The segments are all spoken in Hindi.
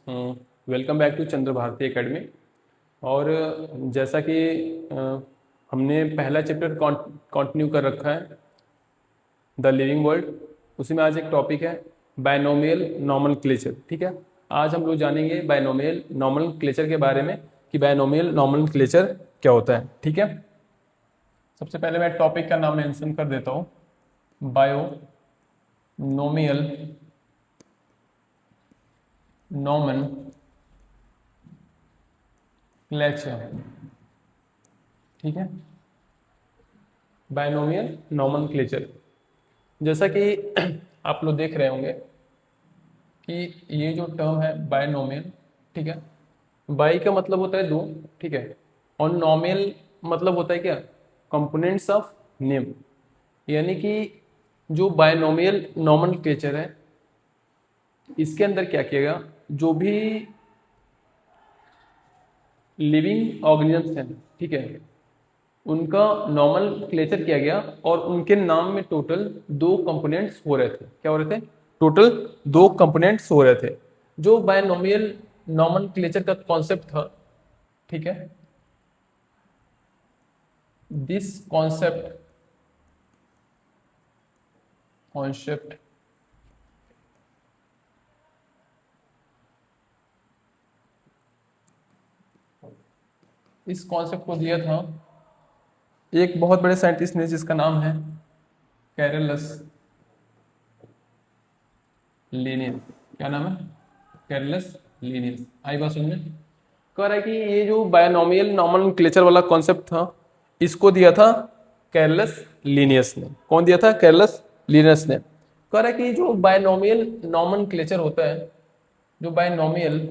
Welcome back to Chandra Bharati academy. और जैसा कि हमने पहला चैप्टर कंटिन्यू कर रखा है द लिविंग वर्ल्ड, उसी में आज एक टॉपिक है बायनोमियल नॉमेनक्लेचर। ठीक है, आज हम लोग जानेंगे बायनोमियल नॉमेनक्लेचर के बारे में कि बायनोमियल नॉमेनक्लेचर क्या होता है। ठीक है, सबसे पहले मैं टॉपिक का नाम मेंशन कर देता हूँ, बायोनोमियल नॉमेनक्लेचर। ठीक है, बायनोमियल नॉमेनक्लेचर, जैसा कि आप लोग देख रहे होंगे कि ये जो टर्म है बायनोमियल, ठीक है, बाई का मतलब होता है दो, ठीक है, और नॉमियल मतलब होता है क्या, कंपोनेंट्स ऑफ नेम। यानी कि जो बायनोमियल नॉमेनक्लेचर है इसके अंदर क्या किया गया, जो भी लिविंग ऑर्गेनिजम्स हैं, ठीक है, उनका नॉमेनक्लेचर किया गया और उनके नाम में टोटल दो कंपोनेंट्स हो रहे थे। क्या हो रहे थे? टोटल दो कंपोनेंट्स हो रहे थे। जो बायनोमियल नॉमेनक्लेचर का कॉन्सेप्ट था, ठीक है, दिस कॉन्सेप्ट इस कॉन्सेप्ट को दिया था एक बहुत बड़े साइंटिस्ट ने जिसका नाम है कैरलस लीनियस। क्या नाम है? Carlos Linnaeus. आई बात समझ में? कह रहा है कि ये जो बायनोमियल नॉमेनक्लेचर वाला कॉन्सेप्ट था इसको दिया था कैरलस लीनियस ने। कौन दिया था? कैरलस लीनियस ने। कह रहा है कि जो बायनोमियल नॉमेनक्लेचर होता है, जो बायनोमियल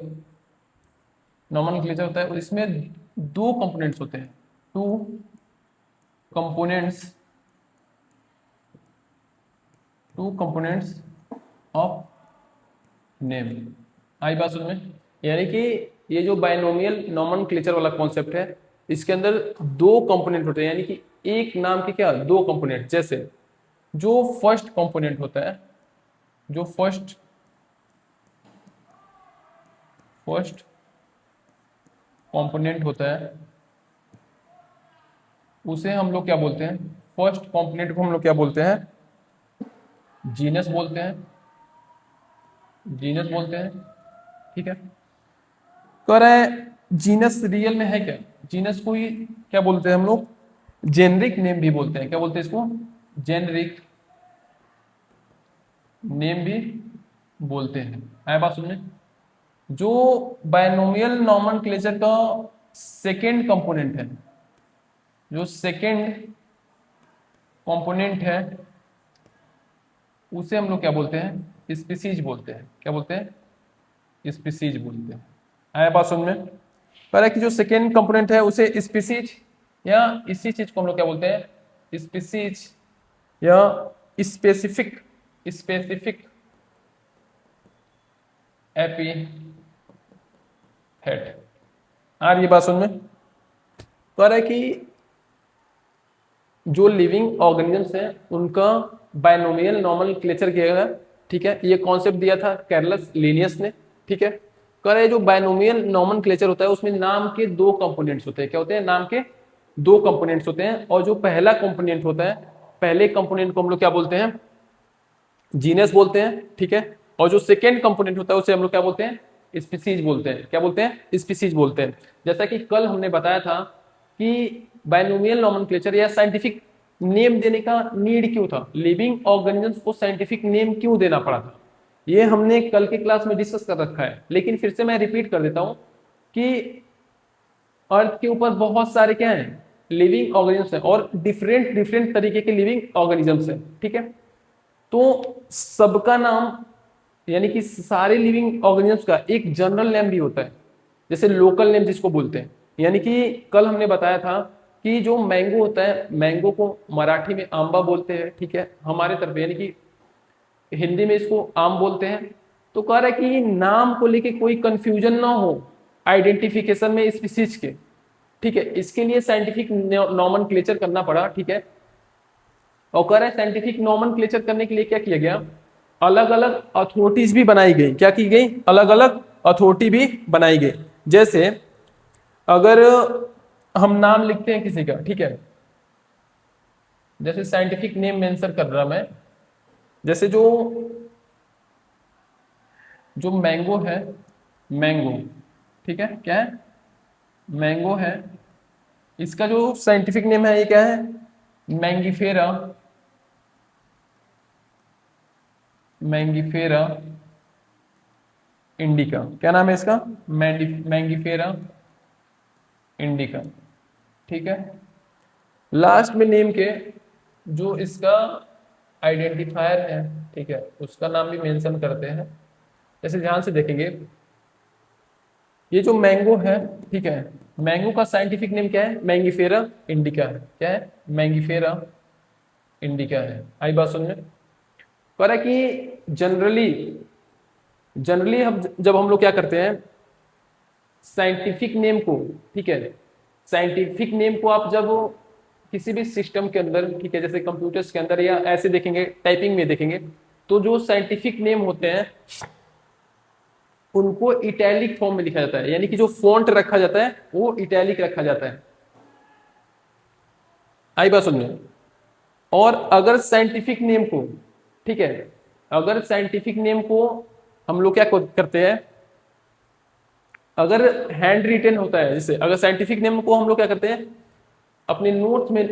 नॉमेनक्लेचर होता है इसमें दो कंपोनेंट्स होते हैं, टू कंपोनेंट्स ऑफ नेम। आई बात समझ में? यानी कि ये जो बायनोमियल नॉमेनक्लेचर वाला कॉन्सेप्ट है इसके अंदर दो कंपोनेंट होते हैं, यानी कि एक नाम के क्या, दो कंपोनेंट। जैसे जो फर्स्ट कंपोनेंट होता है, जो फर्स्ट कंपोनेंट होता है उसे हम लोग क्या बोलते हैं? फर्स्ट कंपोनेंट को हम लोग क्या बोलते हैं? जीनस बोलते हैं। जीनस बोलते हैं, ठीक है। कह रहा है जीनस रियल में है क्या? जीनस को ही क्या बोलते हैं हम लोग? जेनरिक नेम भी बोलते हैं। क्या बोलते हैं इसको? जेनरिक नेम भी बोलते हैं। है बात सुनने? जो बायनोमियल नॉमेनक्लेचर का सेकेंड कंपोनेंट है, जो सेकेंड कंपोनेंट है उसे हम लोग क्या बोलते हैं? स्पीसीज बोलते हैं। क्या बोलते हैं? स्पीसीज बोलते हैं। आया बात समझ में? पहले कि जो सेकेंड कंपोनेंट है उसे स्पीसीज या इसी चीज को हम लोग क्या बोलते हैं? स्पीसीज या स्पेसिफिक एपीथेट। आ रही बात समझ में? कह रहा है कि जो लिविंग ऑर्गेनिजम्स हैं उनका बायनोमियल नॉमेनक्लेचर किया गया, ठीक है। ये कॉन्सेप्ट दिया था कैरलस लीनियस ने, ठीक है। कह रहे जो बायनोमियल नॉमेनक्लेचर होता है उसमें नाम के दो कंपोनेंट्स होते हैं। क्या होते हैं? नाम के दो कंपोनेंट्स होते हैं। और जो पहला कंपोनेंट होता है, पहले कंपोनेंट को हम लोग क्या बोलते हैं? जीनस बोलते हैं, ठीक है। और जो सेकेंड कंपोनेंट होता है उसे हम लोग क्या बोलते हैं? स्पीसीज बोलते हैं। क्या बोलते हैं? स्पीसीज बोलते हैं। जैसा कि कल हमने बताया था कि बायनोमियल नॉमेनक्लेचर या साइंटिफिक नेम देने का नीड क्यों था, लिविंग ऑर्गेनिजम्स को साइंटिफिक नेम क्यों देना पड़ा था, ये हमने कल के क्लास में डिस्कस कर रखा है। लेकिन फिर से मैं रिपीट कर देता हूं कि अर्थ के ऊपर बहुत सारे क्या हैं? लिविंग ऑर्गेनिजम्स हैं और डिफरेंट डिफरेंट तरीके के लिविंग ऑर्गेनिजम्स हैं, ठीक है। तो सबका नाम यानी कि सारे लिविंग ऑर्गेनिजम्स का एक जनरल नेम भी होता है, जैसे लोकल नेम जिसको बोलते हैं। यानी कि कल हमने बताया था कि जो मैंगो होता है, मैंगो को मराठी में आंबा बोलते हैं, ठीक है, हमारे तरफ यानी कि हिंदी में इसको आम बोलते हैं। तो कह रहा है कि नाम को लेके कोई कंफ्यूजन ना हो आइडेंटिफिकेशन में स्पीसीज के, ठीक है, इसके लिए साइंटिफिक नॉमेनक्लेचर करना पड़ा, ठीक है। और कह रहा है साइंटिफिक नॉमेनक्लेचर करने के लिए क्या किया गया, अलग अलग अथॉरिटीज भी बनाई गई। क्या की गई? अलग अलग अथॉरिटी भी बनाई गई। जैसे अगर हम नाम लिखते हैं किसी का, ठीक है, जैसे साइंटिफिक नेम मेंशन कर रहा मैं, जैसे जो जो मैंगो है, मैंगो, ठीक है, क्या है, मैंगो है, इसका जो साइंटिफिक नेम है ये क्या है, मैंगीफेरा, मैंगीफेरा इंडिका। क्या नाम है इसका, मैंगीफेरा इंडिका, ठीक है। लास्ट में नेम के जो इसका आइडेंटिफायर है, ठीक है, उसका नाम भी मेंशन करते हैं। जैसे ध्यान से देखेंगे, ये जो मैंगो है, ठीक है, मैंगो का साइंटिफिक नेम क्या है, मैंगीफेरा इंडिका है। क्या है, मैंगीफेरा इंडिका है। आई बात समझ में। कह रहा है कि जनरली जनरली हम जब हम लोग क्या करते हैं, साइंटिफिक नेम को, ठीक है, साइंटिफिक नेम को आप जब किसी भी सिस्टम के अंदर, ठीक है, जैसे कंप्यूटर्स के अंदर या ऐसे देखेंगे, टाइपिंग में देखेंगे, तो जो साइंटिफिक नेम होते हैं उनको इटैलिक फॉर्म में लिखा जाता है, यानी कि जो फॉन्ट रखा जाता है वो इटैलिक रखा जाता है। आई बात सुनने। और अगर साइंटिफिक नेम को, ठीक है, अगर साइंटिफिक नेम को हम लोग क्या करते हैं, अगर हैंड रिटेन होता है, जैसे अगर साइंटिफिक नेम को हम लोग क्या करते हैं अपने नोट्स में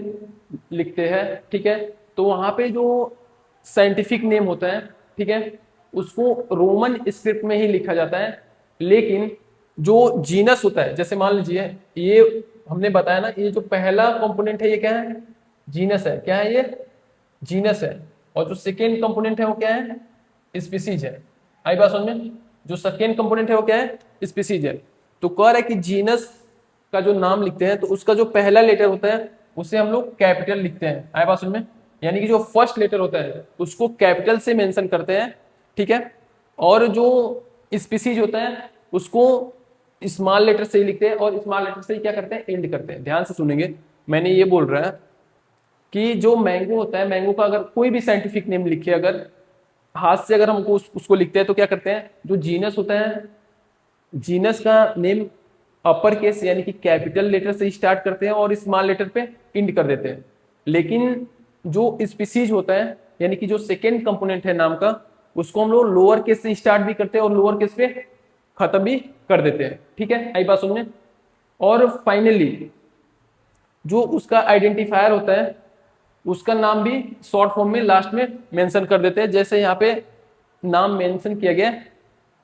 लिखते हैं, ठीक है, तो वहां पे जो साइंटिफिक नेम होता है, ठीक है, उसको रोमन स्क्रिप्ट में ही लिखा जाता है। लेकिन जो जीनस होता है, जैसे मान लीजिए ये हमने बताया ना, ये जो पहला कंपोनेंट है ये क्या है, जीनस है। क्या है ये, जीनस है। और जो सेकेंड कंपोनेंट है वो क्या है, स्पीसीज है। आई बात समझ में। जो सेकेंड कंपोनेंट है वो क्या है, स्पीसीज है। तो कह रहा है कि जीनस का जो नाम लिखते हैं तो उसका जो पहला लेटर होता है उसे हम लोग कैपिटल लिखते हैं। आई बात समझ में। यानी कि जो फर्स्ट लेटर होता है उसको कैपिटल से मेंशन करते हैं, ठीक है, और जो स्पीसीज होता है उसको स्मॉल लेटर से ही लिखते हैं, और स्मॉल लेटर से ही क्या करते हैं, एंड करते हैं। ध्यान से सुनेंगे, मैंने ये बोल रहा है कि जो मैंगो होता है, मैंगो का अगर कोई भी साइंटिफिक नेम लिखे, अगर हाथ से अगर हमको उसको लिखते हैं तो क्या करते हैं, जो जीनस होता है, जीनस का नेम अपर केस यानी कि कैपिटल लेटर से स्टार्ट करते हैं और स्मॉल लेटर पे इंड कर देते हैं। लेकिन जो स्पीसीज होता है, यानी कि जो सेकेंड कंपोनेंट है नाम का, उसको हम लोग लोअर केस से स्टार्ट भी करते हैं और लोअर केस पे खत्म भी कर देते हैं। ठीक है, आई बात सुनने। और फाइनली जो उसका आइडेंटिफायर होता है उसका नाम भी शॉर्ट फॉर्म में लास्ट में मेंशन कर देते हैं। जैसे यहाँ पे नाम मेंशन किया गया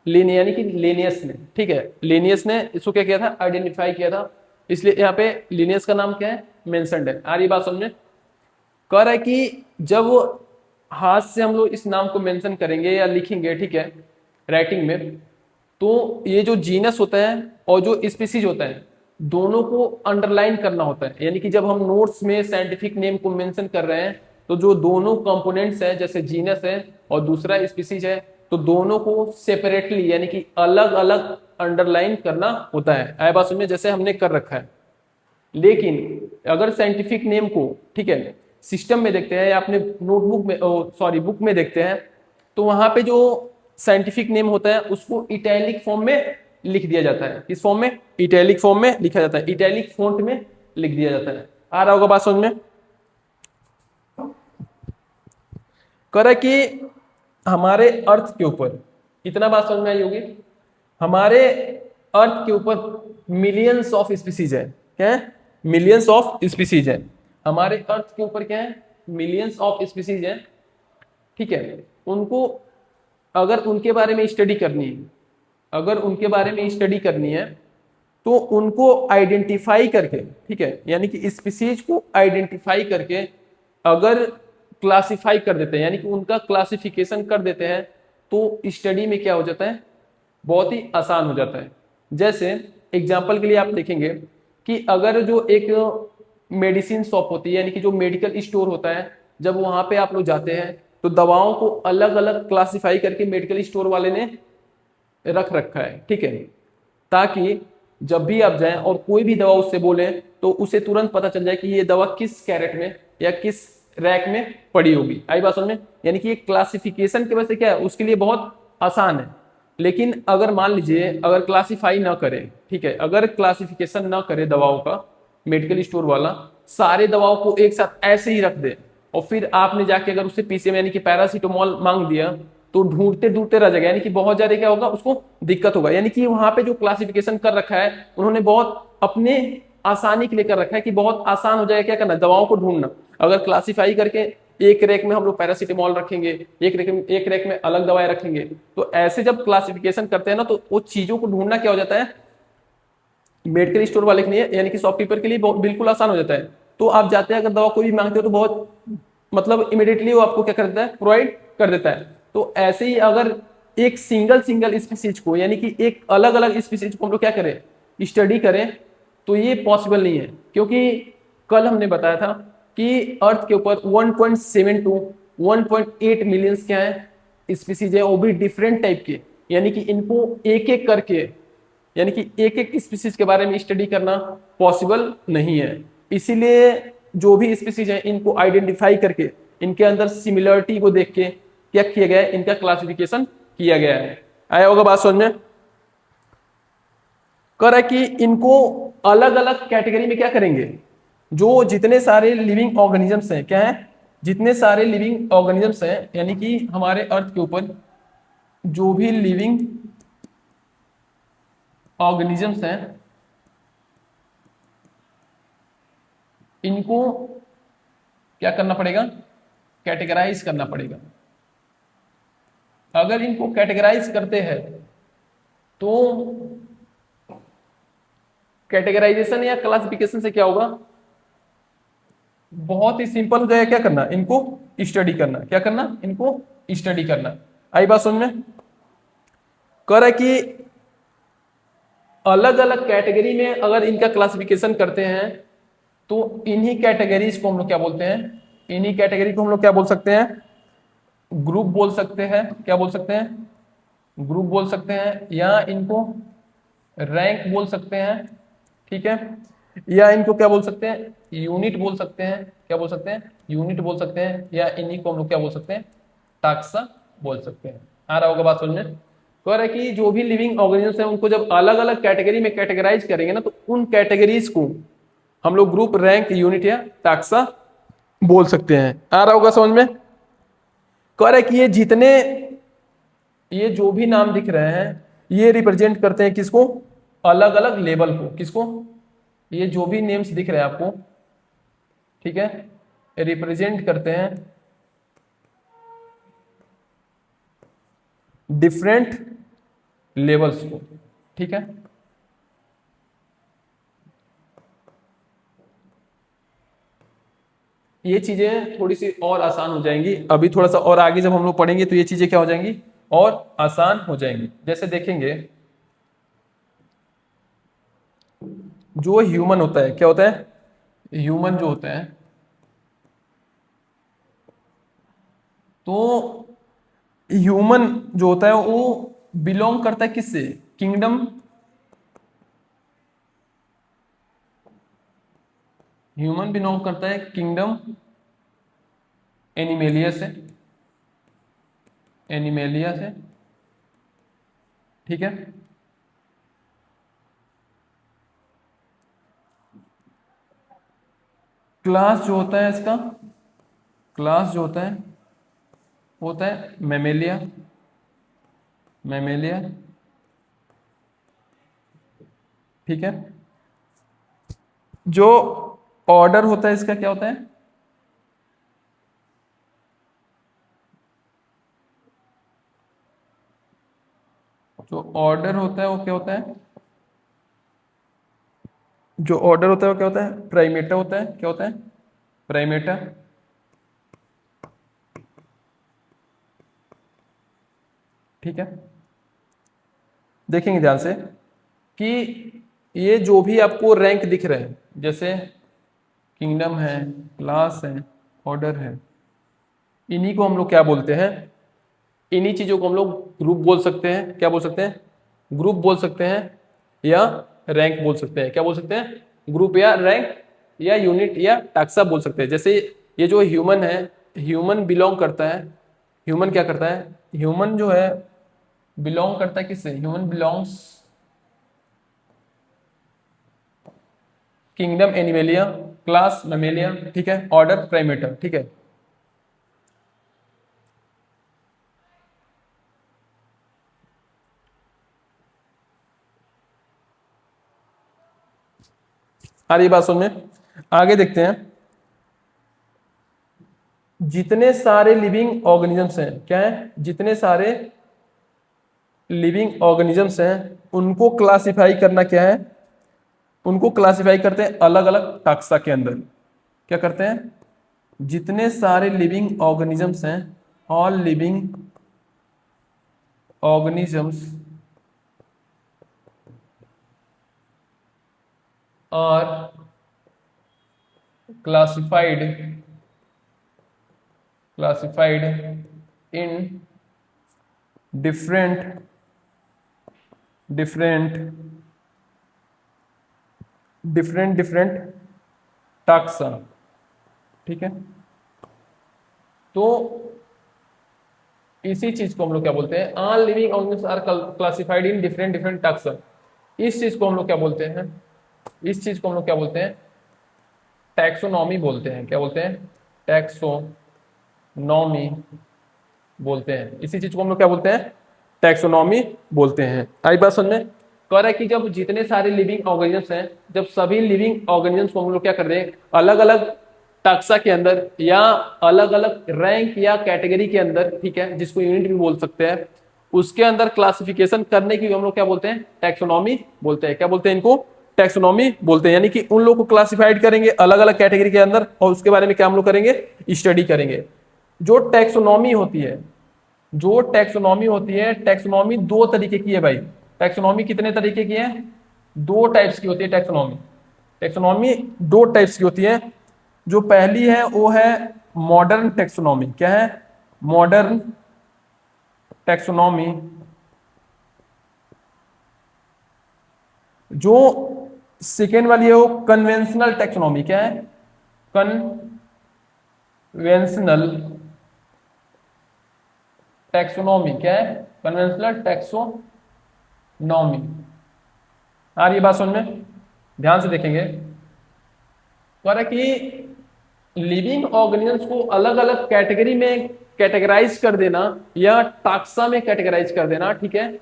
यानी कि लेनियस ने, ठीक है, लेनियस ने इसको क्या किया था, आइडेंटिफाई किया था, इसलिए यहाँ पे लिनियस का नाम क्या है, मेंशन्ड है। आ रही बात समझे। कह रहा है कि जब हाथ से हम लोग इस नाम को मेंशन करेंगे या लिखेंगे, ठीक है, राइटिंग में, तो ये जो जीनस होता है और जो स्पीसीज होता है दोनों को अंडरलाइन करना होता है। यानी कि जब हम नोट्स में साइंटिफिक नेम को मेंशन कर रहे हैं तो जो दोनों कंपोनेंट्स हैं, जैसे जीनस है और दूसरा स्पीसीज है, तो दोनों को सेपरेटली यानी कि अलग अलग अंडरलाइन करना होता है। आया बात समझे, जैसे हमने कर रखा है। लेकिन अगर साइंटिफिक नेम को, ठीक है, सिस्टम में देखते हैं या अपने नोटबुक में, सॉरी बुक में देखते हैं, तो वहां पे जो साइंटिफिक नेम होता है उसको इटैलिक फॉर्म में लिख दिया जाता है। किस फॉर्म में, इटैलिक फॉर्म में लिखा जाता है, इटैलिक फॉन्ट में लिख दिया जाता है। आ रहा होगा बात समझ में। कह रहा है कि हमारे अर्थ के ऊपर, इतना बात समझ में आई होगी, हमारे अर्थ के ऊपर मिलियंस ऑफ स्पीसीज है। क्या है, मिलियंस ऑफ स्पीसीज है हमारे अर्थ के ऊपर। क्या है, मिलियंस ऑफ स्पीसीज है, ठीक है। उनको अगर उनके बारे में स्टडी करनी है, अगर उनके बारे में स्टडी करनी है तो उनको आइडेंटिफाई करके, ठीक है, यानी कि स्पीसीज को आइडेंटिफाई करके अगर क्लासिफाई कर देते हैं, यानी कि उनका क्लासिफिकेशन कर देते हैं, तो स्टडी में क्या हो जाता है, बहुत ही आसान हो जाता है। जैसे एग्जाम्पल के लिए आप देखेंगे कि अगर जो एक मेडिसिन शॉप होती है, यानी कि जो मेडिकल स्टोर होता है, जब वहां पे आप लोग जाते हैं तो दवाओं को अलग अलग क्लासिफाई करके मेडिकल स्टोर वाले ने रख रखा है, ठीक है, ताकि जब भी आप जाएं और कोई भी दवा उससे बोले तो उसे तुरंत पता चल जाए कि ये दवा किस कैरेट में या किस रैक में पड़ी होगी। आई बात समझ में। यानी कि ये क्लासिफिकेशन की वजह से क्या है, उसके लिए बहुत आसान है। लेकिन अगर मान लीजिए अगर क्लासिफाई ना करे, ठीक है, अगर क्लासिफिकेशन ना करे दवाओं का मेडिकल स्टोर वाला, सारे दवाओं को एक साथ ऐसे ही रख दे और फिर आपने जाके अगर उससे पीसीएम यानी कि पैरासीटामोल मांग दिया तो ढूंढते ढूंढते रह जाएगा, यानी कि बहुत ज्यादा क्या होगा उसको दिक्कत होगा। यानी कि वहां पे जो क्लासिफिकेशन कर रखा है उन्होंने बहुत अपने आसानी के लिए कर रखा है कि बहुत आसान हो जाएगा क्या करना, दवाओं को ढूंढना। अगर क्लासिफाई करके एक रैक में हम लोग पैरासीटामोल रखेंगे, एक रैक में अलग दवाएं रखेंगे, तो ऐसे जब क्लासिफिकेशन करते हैं ना तो वो चीजों को ढूंढना क्या हो जाता है मेडिकल स्टोर वाले के लिए यानी कि शॉपकीपर के लिए बिल्कुल आसान हो जाता है। तो आप जाते हैं अगर दवा कोई भी मांगते हो तो बहुत मतलब इमिडिएटली वो आपको क्या कर देता है, प्रोवाइड कर देता है। तो ऐसे ही अगर एक सिंगल सिंगल स्पीसीज को यानी कि एक अलग अलग स्पीसीज को हम लोग क्या करें, स्टडी करें, तो ये पॉसिबल नहीं है। क्योंकि कल हमने बताया था कि अर्थ के ऊपर 1.7 टू 1.8 मिलियंस क्या है स्पीसीज है, वो भी डिफरेंट टाइप के, यानी कि इनको एक एक करके यानी कि एक एक स्पीसीज के बारे में स्टडी करना पॉसिबल नहीं है। इसीलिए जो भी स्पीसीज है इनको आइडेंटिफाई करके इनके अंदर सिमिलरिटी को देख के क्या किया गया है, इनका क्लासिफिकेशन किया गया है। आया होगा बात समझ में। कर है कि इनको अलग अलग कैटेगरी में क्या करेंगे, जो जितने सारे लिविंग ऑर्गेनिजम्स हैं क्या है, जितने सारे लिविंग ऑर्गेनिजम्स हैं यानी कि हमारे अर्थ के ऊपर जो भी लिविंग ऑर्गेनिजम्स हैं इनको क्या करना पड़ेगा, कैटेगराइज करना पड़ेगा। अगर इनको कैटेगराइज करते हैं तो कैटेगराइजेशन या क्लासिफिकेशन से क्या होगा, बहुत ही सिंपल हो जाएगा। क्या करना, इनको स्टडी करना, क्या करना, इनको स्टडी करना। आई बात समझ में। कर है कि अलग अलग कैटेगरी में अगर इनका क्लासिफिकेशन करते हैं तो इन्हीं कैटेगरीज को हम लोग क्या बोलते हैं, इन्हीं कैटेगरी को हम लोग क्या बोल सकते हैं, ग्रुप बोल सकते हैं। क्या बोल सकते हैं, ग्रुप बोल सकते हैं, या इनको रैंक बोल सकते हैं, ठीक है, या इनको क्या बोल सकते हैं, यूनिट बोल सकते हैं। क्या बोल सकते हैं, यूनिट बोल सकते हैं, या इन्हीं को हम लोग क्या बोल सकते हैं, टाक्सा बोल सकते हैं। आ रहा होगा बात समझ में। कह रहा है कि जो भी लिविंग ऑर्गेनिजम्स हैं उनको जब अलग अलग कैटेगरी में कैटेगराइज करेंगे ना तो उन कैटेगरीज को हम लोग ग्रुप, रैंक, यूनिट या टाक्सा बोल सकते हैं। आ रहा होगा समझ में। कह रहा है कि ये जो भी नाम दिख रहे हैं ये रिप्रेजेंट करते हैं किसको, अलग अलग लेवल को। किसको, ये जो भी नेम्स दिख रहे हैं आपको, ठीक है, रिप्रेजेंट करते हैं डिफरेंट लेवल्स को, ठीक है। ये चीजें थोड़ी सी और आसान हो जाएंगी, अभी थोड़ा सा और आगे जब हम लोग पढ़ेंगे तो ये चीजें क्या हो जाएंगी, और आसान हो जाएंगी। जैसे देखेंगे जो ह्यूमन होता है, क्या होता है, ह्यूमन जो होता है, तो ह्यूमन जो होता है वो बिलोंग करता है किससे, किंगडम, ह्यूमन बिलोंग करता है किंगडम एनिमेलिया से, एनिमेलिया से, ठीक है। क्लास जो होता है इसका, क्लास जो होता है मैमेलिया, मैमेलिया, ठीक है। जो ऑर्डर होता है इसका क्या होता है, जो ऑर्डर होता है वो क्या होता है, जो ऑर्डर होता है वो क्या होता है, प्राइमेटा होता है। क्या होता है, प्राइमेटा, ठीक है। देखेंगे ध्यान से कि ये जो भी आपको रैंक दिख रहे हैं, जैसे किंगडम है, क्लास है, ऑर्डर है, इन्हीं को हम लोग क्या बोलते हैं, इन्हीं चीजों को हम लोग ग्रुप बोल सकते हैं। क्या बोल सकते हैं, ग्रुप बोल सकते हैं, या रैंक बोल सकते हैं। क्या बोल सकते हैं, ग्रुप या रैंक या यूनिट या टाक्सा बोल सकते हैं। जैसे ये जो ह्यूमन है, ह्यूमन बिलोंग करता है, ह्यूमन क्या करता है, ह्यूमन जो है बिलोंग करता है किससे? Human belongs kingdom animalia, class Mammalia, ठीक है, ऑर्डर प्राइमेटा, ठीक है। आ रही बात समझ में? आगे देखते हैं। जितने सारे लिविंग ऑर्गेनिजम्स हैं, क्या है? जितने सारे लिविंग ऑर्गेनिजम्स हैं उनको क्लासिफाई करना क्या है? उनको क्लासिफाई करते हैं अलग अलग टाक्सा के अंदर। क्या करते हैं? जितने सारे लिविंग ऑर्गेनिजम्स हैं, all living organisms are classified in different different different different taxa, ठीक है। तो इसी चीज को हम लोग क्या बोलते हैं? All living organisms are classified in different different taxa. इस चीज को हम लोग क्या बोलते हैं? इस चीज को हम लोग क्या बोलते हैं? टैक्सोनॉमी बोलते हैं। क्या बोलते हैं? टैक्सोनॉमी बोलते हैं। इसी चीज को हम लोग क्या बोलते हैं? टैक्सोनॉमी बोलते हैं। आई बात समझ में? कह रहा है कि जब जितने सारे लिविंग ऑर्गेनिजम्स हैं, जब सभी लिविंग ऑर्गेनिजम्स को हम लोग क्या कर दें, अलग अलग टाक्सा के अंदर या अलग अलग रैंक या कैटेगरी के अंदर, ठीक है, जिसको यूनिट भी बोल सकते हैं, उसके अंदर क्लासिफिकेशन करने की हम लोग क्या बोलते हैं? टैक्सोनॉमी बोलते हैं। क्या बोलते हैं इनको? टैक्सोनॉमी बोलते हैं। यानी कि उन लोग को क्लासिफाइड करेंगे अलग अलग कैटेगरी के अंदर और उसके बारे में क्या हम लोग करेंगे? स्टडी करेंगे। जो टैक्सोनॉमी होती है, जो टैक्सोनॉमी होती है, टैक्सोनॉमी दो तरीके की है भाई। टैक्सोनॉमी कितने तरीके की है? दो टाइप्स की होती है टैक्सोनॉमी। टैक्सोनॉमी दो टाइप्स की होती है। जो पहली है वो है मॉडर्न टैक्सोनॉमी। क्या है? Modern taxonomy. जो सेकेंड वाली है वो कन्वेंशनल टैक्सोनॉमी। क्या है? Conventional taxonomy. क्या है? Conventional taxonomy. आ रही है बात समझ में? ध्यान से देखेंगे। कह रहा है कि लिविंग ऑर्गेनिजम्स को अलग अलग कैटेगरी में कैटेगराइज कर देना या टाक्सा में कैटेगराइज कर देना, ठीक है,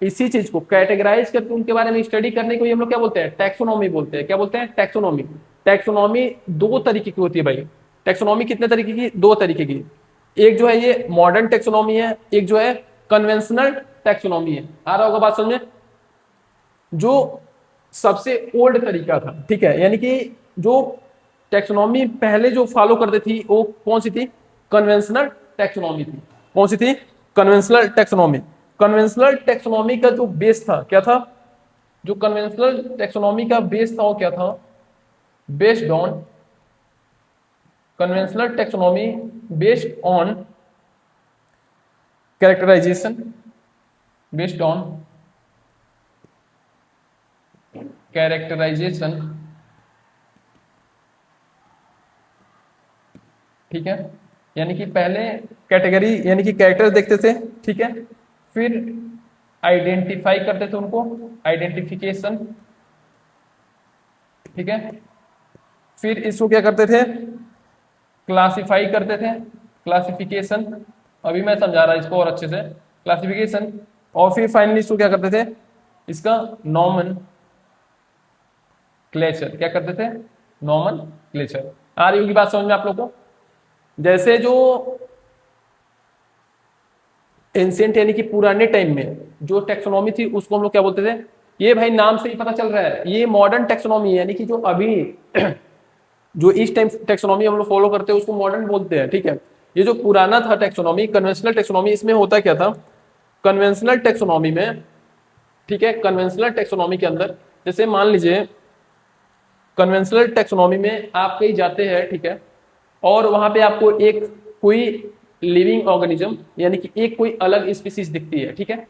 इसी चीज को कैटेगराइज करके उनके बारे में स्टडी करने को हम लोग क्या बोलते हैं? टैक्सोनॉमी बोलते हैं। क्या बोलते हैं? टैक्सोनॉमी। टैक्सोनॉमी दो तरीके की होती है भाई। टैक्सोनॉमी कितने तरीके की? दो तरीके की। एक जो है ये मॉडर्न टैक्सोनॉमी है, एक जो है कन्वेंशनल टैक्सोनॉमी है। आ रहा होगा बात समझ में? जो सबसे ओल्ड तरीका था, ठीक है, यानी कि जो टैक्सोनॉमी पहले जो फॉलो करते थी वो कौन सी थी? कन्वेंशनल टैक्सोनॉमी थी। कौन सी थी? Conventional taxonomy. कन्वेंशनल टैक्सोनॉमी का जो बेस था क्या था? जो कन्वेंशनल टैक्सोनॉमी का बेस था वो क्या था? Based on conventional taxonomy based on characterization, based on characterization, ठीक है। यानी कि पहले कैटेगरी यानी कि कैरेक्टर्स देखते थे, ठीक है, फिर आइडेंटिफाई करते थे उनको, आइडेंटिफिकेशन, ठीक है, फिर इसको क्या करते थे? क्लासिफाई करते थे, क्लासिफिकेशन। अभी मैं समझा रहा इसको और अच्छे से। क्लासिफिकेशन। और फिर फाइनली इसको क्या करते थे? इसका नॉमन क्लेचर। क्या करते थे? नॉमन क्लेचर। आ रही होगी बात समझ में आप लोग को? जैसे जो एंशियंट यानी कि पुराने टाइम में जो टेक्सोनॉमी थी उसको हम लोग क्या बोलते थे? ये भाई नाम से ही पता चल रहा है, ये मॉडर्न टेक्सोनॉमी है। यानी कि जो अभी जो इस टाइम टेक्सोनॉमी हम लोग फॉलो करते हैं उसको मॉडर्न बोलते हैं, ठीक है। ये जो पुराना था टेक्सोनॉमी, कन्वेंशनल टेक्सोनॉमी, इसमें होता क्या था? कन्वेंशनल टेक्सोनॉमी में, ठीक है, कन्वेंशनल टेक्सोनॉमी के अंदर जैसे मान लीजिए कन्वेंशनल टेक्सोनॉमी में आप कहीं जाते हैं, ठीक है, और वहां पे आपको एक कोई लिविंग ऑर्गेनिज्म यानी कि एक कोई अलग स्पीसीज दिखती है, ठीक है।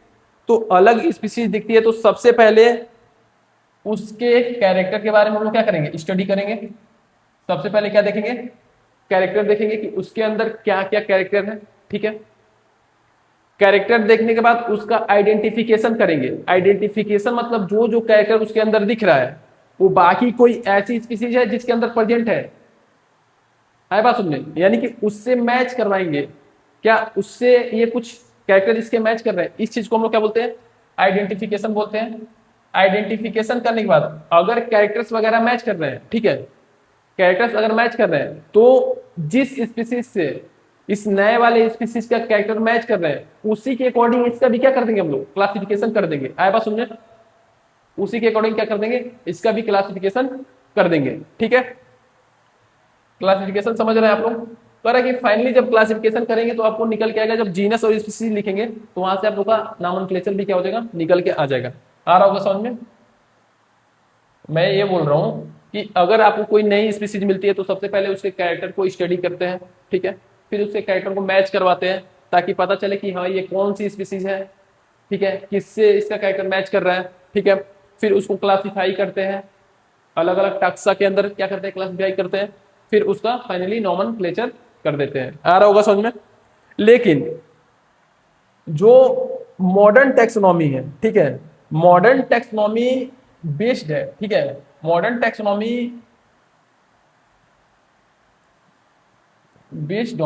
तो अलग स्पीसीज दिखती है तो सबसे पहले उसके कैरेक्टर के बारे में हम लोग क्या करेंगे? स्टडी करेंगे। सबसे पहले क्या देखेंगे? कैरेक्टर देखेंगे कि उसके अंदर क्या क्या कैरेक्टर है, ठीक है। कैरेक्टर देखने के बाद उसका आइडेंटिफिकेशन करेंगे। आइडेंटिफिकेशन मतलब जो जो कैरेक्टर उसके अंदर दिख रहा है वो बाकी कोई ऐसी स्पीसीज है जिसके अंदर प्रेजेंट है बात सुनने, यानी कि उससे मैच करवाएंगे। क्या उससे ये कुछ कैरेक्टर इसके मैच कर रहे हैं, इस चीज को हम लोग क्या बोलते हैं, आइडेंटिफिकेशन बोलते हैं। आइडेंटिफिकेशन करने के बाद अगर कैरेक्टर्स वगैरह मैच कर रहे हैं, ठीक है, कैरेक्टर्स अगर मैच कर रहे हैं तो जिस स्पीसीज से इस नए वाले स्पीसीज का कैरेक्टर मैच कर रहे हैं उसी के अकॉर्डिंग इसका भी क्या कर देंगे हम लोग, क्लासिफिकेशन कर देंगे। आए बात सुनने, उसी के अकॉर्डिंग क्या कर देंगे, इसका भी क्लासिफिकेशन कर देंगे। ठीक है, क्लासिफिकेशन समझ रहे हैं आप लोग। कह कि फाइनली जब क्लासिफिकेशन करेंगे तो आपको निकल के आएगा, जब जीनस और स्पीसीज लिखेंगे तो वहां से आप लोग का नॉमेनक्लेचर भी क्या हो जाएगा, निकल के आ जाएगा। आ रहा होगा समझ में। मैं ये बोल रहा हूं कि अगर आपको कोई नई स्पीसीज मिलती है तो सबसे पहले उसके कैरेक्टर को स्टडी करते हैं, ठीक है, फिर उसके कैरेक्टर को मैच करवाते हैं ताकि पता चले कि हाँ ये कौन सी स्पीसीज है, ठीक है, किससे इसका कैरेक्टर मैच कर रहा है, ठीक है। फिर उसको क्लासिफाई करते हैं, अलग अलग टैक्सा के अंदर क्या करते हैं, क्लासिफाई करते हैं, फिर उसका फाइनली नॉमेनक्लेचर कर देते हैं। आ रहा होगा समझ में। लेकिन जो मॉडर्न टेक्सोनॉमी है, ठीक है, मॉडर्न टेक्सोनॉमी बेस्ड है, ठीक है, modern taxonomy based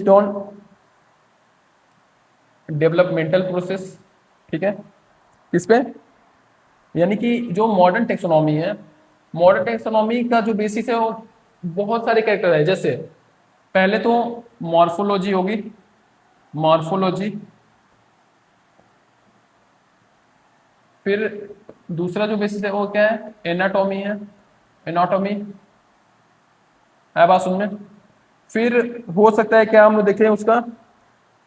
on developmental process, ठीक है, किस पे, यानी कि जो मॉडर्न टेक्सोनॉमी है, मॉडर्न टेक्सोनॉमी का जो बेसिस है वो बहुत सारे कैरेक्टर है। जैसे पहले तो मॉर्फोलॉजी होगी, मॉर्फोलॉजी, फिर दूसरा जो बेसिस है वो क्या है, एनाटॉमी है, एनाटॉमी है बात सुनने। फिर हो सकता है क्या हम लोग देखें उसका,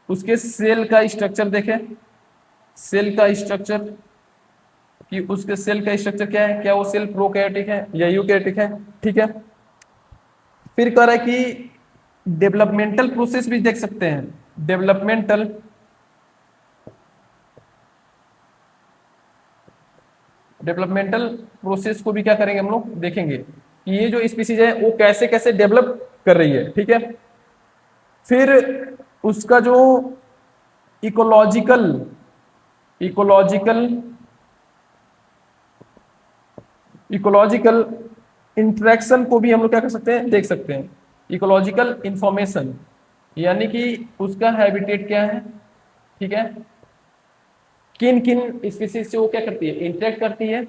उसके सेल का स्ट्रक्चर देखें, सेल का स्ट्रक्चर, कि उसके सेल का स्ट्रक्चर क्या है, क्या वो सेल प्रोकैरियोटिक है या यूकैरियोटिक है, ठीक है। फिर कह रहा है कि डेवलपमेंटल प्रोसेस भी देख सकते हैं, डेवलपमेंटल डेवलपमेंटल प्रोसेस को भी क्या करेंगे हम लोग, देखेंगे कि ये जो स्पीसीज है वो कैसे कैसे डेवलप कर रही है, ठीक है। फिर उसका जो इकोलॉजिकल इकोलॉजिकल इकोलॉजिकल इंटरेक्शन को भी हम लोग क्या कर सकते हैं, देख सकते हैं। इकोलॉजिकल इंफॉर्मेशन यानी कि उसका हैबिटेट क्या है, ठीक है, किन किन स्पीसीज से वो क्या करती है, इंटरेक्ट करती है,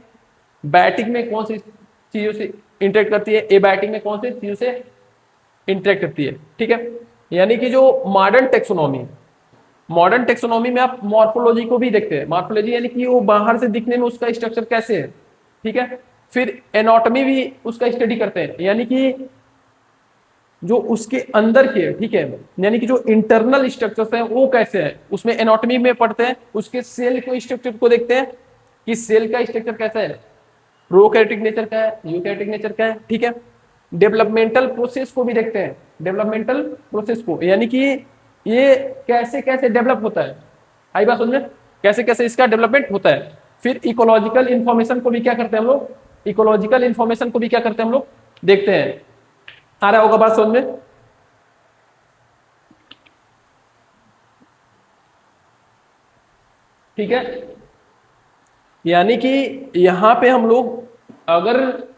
बायोटिक में कौन सी चीजों से इंटरेक्ट करती है, एबायोटिक में कौन सी चीजों से इंटरेक्ट करती है, ठीक है। यानी कि जो मॉडर्न टेक्सोनॉमी में आप मॉर्फोलॉजी को भी देखते हैं, मॉर्फोलॉजी यानी कि वो बाहर से दिखने में उसका स्ट्रक्चर कैसे है, ठीक है। फिर एनाटॉमी भी उसका स्टडी करते हैं, यानी कि जो उसके अंदर के, ठीक है, यानी कि जो इंटरनल स्ट्रक्चर्स हैं वो कैसे हैं, उसमें एनाटॉमी में पढ़ते हैं, उसके सेल को स्ट्रक्चर को देखते हैं कि सेल का स्ट्रक्चर कैसा है, प्रोकैरियोटिक नेचर का है, यूकैरियोटिक नेचर का है, ठीक है। डेवलपमेंटल प्रोसेस को भी देखते हैं, डेवलपमेंटल प्रोसेस को, यानी कि ये कैसे कैसे डेवलप होता है, आई बात समझे, कैसे कैसे इसका डेवलपमेंट होता है। फिर इकोलॉजिकल इंफॉर्मेशन को भी क्या करते हैं हम लोग, इकोलॉजिकल इंफॉर्मेशन को भी क्या करते हैं हम लोग, देखते हैं। आ रहा होगा बात समझ में। ठीक है, यानी कि यहां पे हम लोग अगर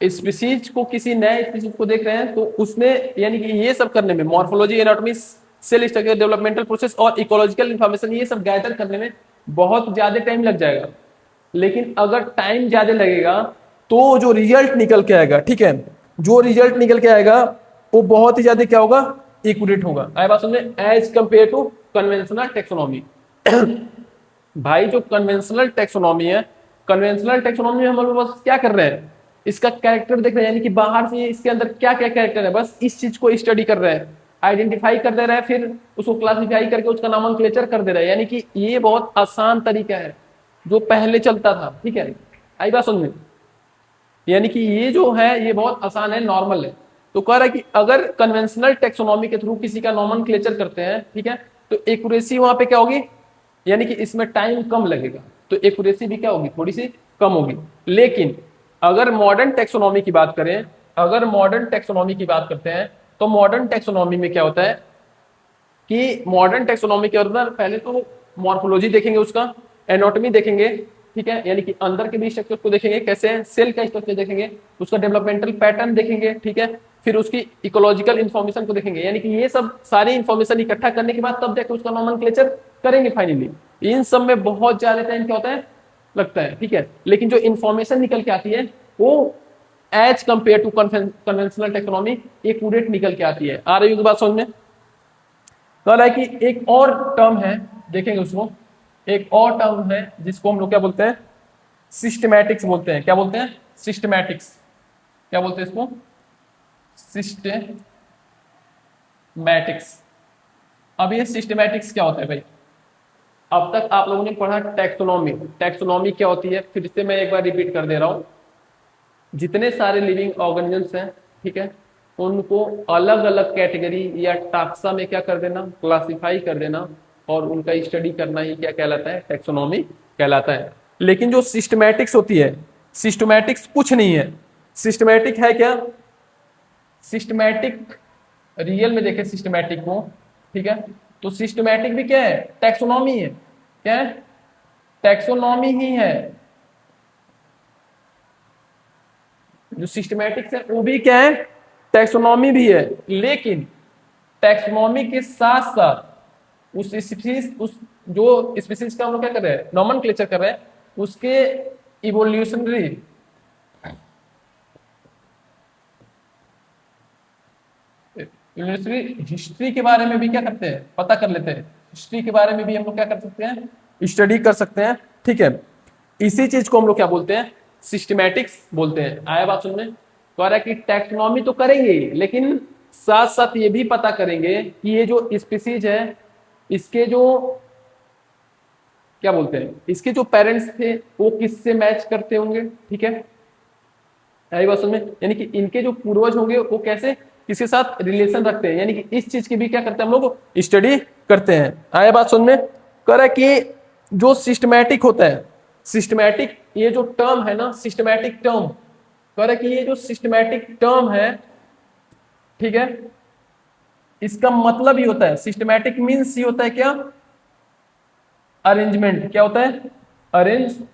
स्पीसीज को, किसी नए स्पीसीज को देख रहे हैं तो उसमें यानी कि ये सब करने में, morphology, anatomy, cell structure, developmental process और इकोलॉजिकल इंफॉर्मेशन, ये सब गैदर करने में बहुत ज्यादा टाइम लग जाएगा। लेकिन अगर टाइम ज्यादा लगेगा तो जो रिजल्ट निकल के आएगा, ठीक है, जो रिजल्ट निकल के आएगा वो बहुत ही ज्यादा क्या होगा, एक्यूरेट होगा। आए बात समझे, as compare to conventional taxonomy. भाई जो कन्वेंशनल टेक्सोनॉमी है, कन्वेंशनल टेक्सोनॉमी में हम लोग बस क्या कर रहे हैं, इसका कैरेक्टर देख रहे हैं, यानी कि बाहर से इसके अंदर क्या क्या कैरेक्टर है, बस इस चीज को स्टडी कर रहे हैं, आइडेंटिफाई कर दे रहे हैं, फिर उसको क्लासिफाई करके उसका नॉमेनक्लेचर कर दे रहे हैं। यानी कि ये बहुत आसान तरीका है जो पहले चलता था, ठीक है, आई बात समझ में। यानी कि ये जो है ये बहुत आसान है, नॉर्मल है। तो कह रहा है कि अगर कन्वेंशनल टेक्सोनॉमी के थ्रू किसी का नॉमेनक्लेचर करते हैं, ठीक है, तो एक्यूरेसी वहां पे क्या होगी, यानी कि इसमें टाइम कम लगेगा, तो एक्यूरेसी भी क्या होगी, थोड़ी सी कम होगी। लेकिन अगर मॉडर्न टेक्सोनॉमी की बात करें, अगर मॉडर्न टेक्सोनॉमी की बात करते हैं तो मॉडर्न टेक्सोनॉमी में क्या होता है कि मॉडर्न टेक्सोनॉमी के अंदर पहले तो मॉर्फोलॉजी देखेंगे, उसका एनाटॉमी देखेंगे, ठीक है, यानी कि अंदर के भी स्ट्रक्चर को देखेंगे कैसे है, सेल का स्ट्रक्चर देखेंगे, उसका डेवलपमेंटल पैटर्न देखेंगे, ठीक है, फिर उसकी इकोलॉजिकल इन्फॉर्मेशन को देखेंगे, यानी कि ये सब सारी इन्फॉर्मेशन इकट्ठा करने के बाद तब जाके उसका नॉमेनक्लेचर करेंगे फाइनली। इन सब में बहुत ज्यादा टाइम क्या होता है, लगता है, ठीक है, लेकिन जो इन्फॉर्मेशन निकल के आती है वो as compare to conventional technology accurate निकल के आती है। आ रही है बात समझ में? कह रहा है कि एक और टर्म है, देखेंगे उसको, एक और टर्म है जिसको हम लोग क्या बोलते हैं, सिस्टमैटिक्स बोलते हैं। क्या बोलते हैं? सिस्टमैटिक्स। क्या बोलते हैं इसको? सिस्टमैटिक्स। अब ये सिस्टमैटिक्स क्या होता है भाई? अब तक आप लोगों ने पढ़ा टैक्सोनॉमी। टैक्सोनॉमी क्या होती है, फिर से मैं एक बार रिपीट कर दे रहा हूं। जितने सारे लिविंग ऑर्गेनिजम्स हैं, ठीक है, उनको अलग अलग कैटेगरी या टाक्सा में क्या कर देना, क्लासिफाई कर देना, और उनका स्टडी करना ही क्या कहलाता है, टैक्सोनॉमी कहलाता है। लेकिन जो सिस्टमैटिक्स होती है, सिस्टमैटिक्स कुछ नहीं है। सिस्टमैटिक है क्या? सिस्टमैटिक रियल में देखे सिस्टमैटिक को, ठीक है, तो सिस्टमैटिक भी क्या है, टैक्सोनॉमी है। क्या है? टैक्सोनॉमी ही है। जो सिस्टमैटिक्स है वो भी क्या है, टैक्सोनॉमी भी है। लेकिन टैक्सोनॉमी के साथ साथ उस स्पीसीज, उस जो स्पीसीज का हम लोग क्या कर रहे हैं, नॉमेनक्लेचर कर रहे हैं, उसके इवोल्यूशनरी हिस्ट्री के बारे में भी क्या करते हैं, पता कर लेते हैं। हिस्ट्री के बारे में भी हम लोग क्या कर सकते हैं, स्टडी कर सकते हैं, ठीक है। इसी चीज को हम लोग क्या बोलते हैं, सिस्टमैटिक्स बोलते हैं। आया बात सुनने? कह रहा है कि टैक्सोनॉमी तो करेंगे लेकिन साथ साथ ये भी पता करेंगे कि ये जो स्पीसीज है, इसके जो क्या बोलते हैं, इसके जो पेरेंट्स थे वो किससे मैच करते होंगे, ठीक है। आई बात समझ में? यानी कि इनके जो पूर्वज होंगे वो कैसे किसके साथ रिलेशन रखते हैं, यानी कि इस चीज की भी क्या करते हैं हम लोग, स्टडी करते हैं। आया बात समझ में? कह रहा है कि जो सिस्टमैटिक होता है, सिस्टमैटिक ये जो टर्म है ना, सिस्टमैटिक टर्म, कह रहा है कि ये जो सिस्टमैटिक टर्म है, ठीक है, इसका मतलब ही होता है, सिस्टमैटिक मीन्स ही होता है क्या, अरेंजमेंट। क्या होता है? अरेंजमेंट।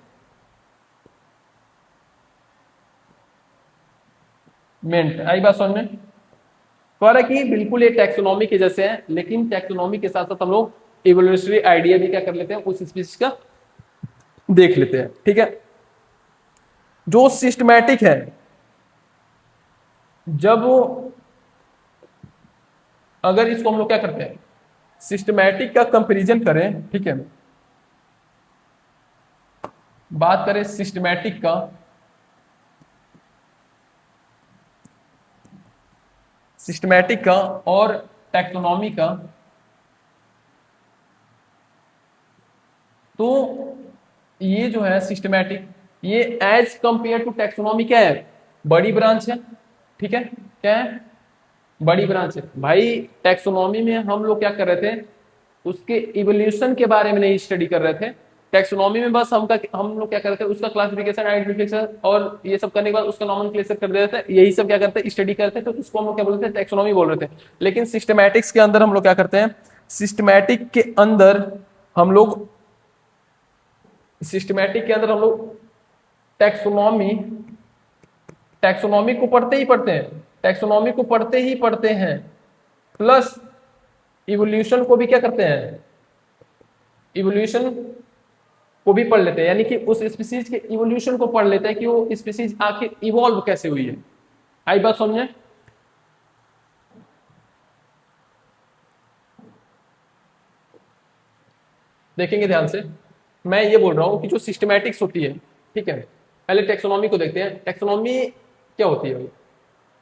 आई बात समझ में? कह रहा है कि बिल्कुल ये टैक्सोनॉमी के जैसे हैं, लेकिन टैक्सोनॉमी के साथ साथ हम लोग इवोल्यूशनरी आइडिया भी क्या कर लेते हैं, उस स्पीशीज का देख लेते हैं, ठीक है। जो सिस्टमैटिक है, जब अगर इसको हम लोग क्या करते हैं, सिस्टमैटिक का कंपैरिजन करें, ठीक है, बात करें सिस्टमैटिक का, सिस्टमैटिक का और टैक्सोनॉमी का, तो ये जो है सिस्टमैटिक, ये एज कंपेयर टू टैक्सोनॉमी क्या है, बड़ी ब्रांच है, ठीक है। क्या है? बड़ी ब्रांच है भाई। टैक्सोनॉमी में हम लोग क्या कर रहे थे, उसके इवोल्यूशन के बारे में नहीं स्टडी कर रहे थे। टैक्सोनॉमी में बस हम लोग क्या करते थे, उसका क्लासिफिकेशन, आइडेंटिफिकेशन और ये सब करने के बाद उसका नॉमेनक्लेचर कर देते थे, यही सब क्या करते, स्टडी करते थे, तो उसको हम लोग क्या बोलते थे, टैक्सोनॉमी बोल रहे थे। लेकिन सिस्टमैटिक्स के अंदर हम लोग क्या करते हैं, सिस्टमैटिक के अंदर हम लोग सिस्टमैटिक के अंदर हम लोग टैक्सोनॉमी, टैक्सोनॉमी को पढ़ते ही पढ़ते हैं, टैक्सोनॉमी को पढ़ते ही पढ़ते हैं, प्लस इवोल्यूशन को भी क्या करते हैं, इवोल्यूशन को भी पढ़ लेते हैं, यानी कि उस स्पीसीज के इवोल्यूशन को पढ़ लेते हैं कि वो स्पीसीज आखिर इवॉल्व कैसे हुई है। आई बात समझे? देखेंगे ध्यान से, मैं ये बोल रहा हूं कि जो सिस्टमैटिक्स होती है, ठीक है, पहले टेक्सोनॉमी को देखते हैं। टेक्सोनॉमी क्या होती है भाई?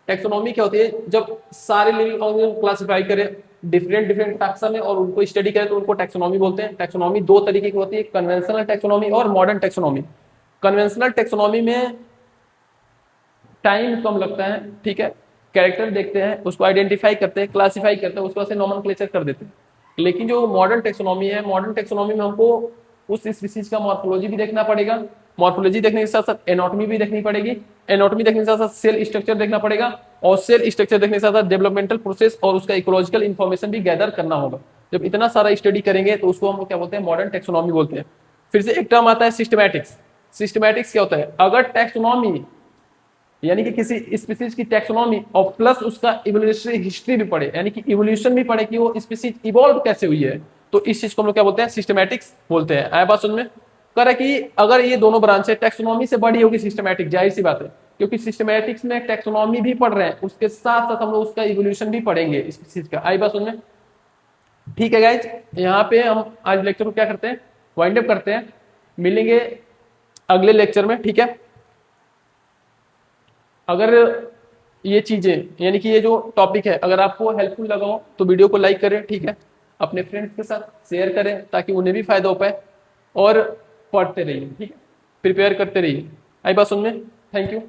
टेक्सोनॉमी क्या होती है, जब सारे लिविंग ऑर्गेनिज्म क्लासिफाई करें डिफरेंट डिफरेंट टैक्सा में और उनको स्टडी करें तो उनको टैक्सोनॉमी बोलते हैं। टैक्सोनॉमी दो तरीके की होती है, कन्वेंशनल टैक्सोनॉमी और मॉडर्न टैक्सोनॉमी। कन्वेंशनल टैक्सोनॉमी में टाइम कम लगता है, ठीक है, कैरेक्टर देखते हैं, उसको आइडेंटिफाई करते हैं, क्लासिफाई करते हैं, उसको से नॉमेनक्लेचर कर देते हैं। लेकिन जो मॉडर्न टेक्सोनॉमी है, मॉडर्न टेक्सोनॉमी में हमको उस स्पीसीज का मॉर्फोलॉजी भी देखना पड़ेगा, मॉर्फोलॉजी देखने के साथ साथ एनाटॉमी भी देखनी पड़ेगी, एनाटॉमी देखने के साथ साथ सेल स्ट्रक्चर देखना पड़ेगा, और सेल स्ट्रक्चर देखने के साथ साथ डेवलपमेंटल प्रोसेस और उसका इकोलॉजिकल इंफॉर्मेशन भी गैदर करना होगा। जब इतना सारा स्टडी करेंगे तो उसको हम क्या बोलते हैं, मॉडर्न टेक्सोनॉमी बोलते हैं। फिर से एक टर्म आता है सिस्टमैटिक्स। सिस्टमैटिक्स क्या होता है, अगर टेक्सोनॉमी यानी कि किसी स्पीसीज की टेक्सोनॉमी और प्लस उसका इवोल्यूशनरी हिस्ट्री भी पढ़े, यानी कि इवोल्यूशन भी पढ़े कि वो स्पीसीज इवॉल्व कैसे हुई है, तो इस चीज को हम लोग क्या बोलते हैं, सिस्टमैटिक्स बोलते हैं। आया बात समझ में? कह रहा है कि अगर ये दोनों ब्रांच है, टेक्सोनॉमी से बड़ी होगी सिस्टमैटिक, जाहिर सी बात है, क्योंकि सिस्टमैटिक्स में टेक्सोनॉमी भी पढ़ रहे हैं, उसके साथ साथ हम लोग उसका इवोल्यूशन भी पढ़ेंगे स्पीसीज का। आई बात समझ में? ठीक है गाइज, यहाँ पे हम आज लेक्चर को क्या करते हैं, वाइंड अप करते हैं। मिलेंगे अगले लेक्चर में, ठीक है। अगर ये चीजें यानी कि ये जो टॉपिक है अगर आपको हेल्पफुल लगा हो तो वीडियो को लाइक करें, ठीक है, अपने फ्रेंड्स के साथ शेयर करें ताकि उन्हें भी फायदा हो पाए, और पढ़ते रहिए, ठीक है, प्रिपेयर करते रहिए। आई बात समझ में? Thank you.